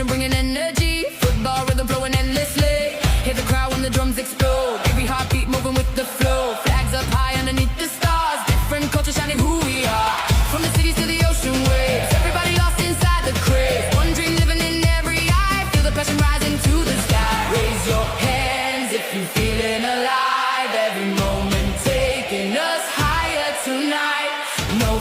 Bringing energy, football rhythm flowing endlessly. Hear the crowd when the drums explode. Every heartbeat moving with the flow. Flags up high underneath the stars. Different cultures shining who we are. From the cities to the ocean waves. Everybody lost inside the craze. One dream living in every eye. Feel the passion rising to the sky. Raise your hands if you're feeling alive. Every moment taking us higher tonight. No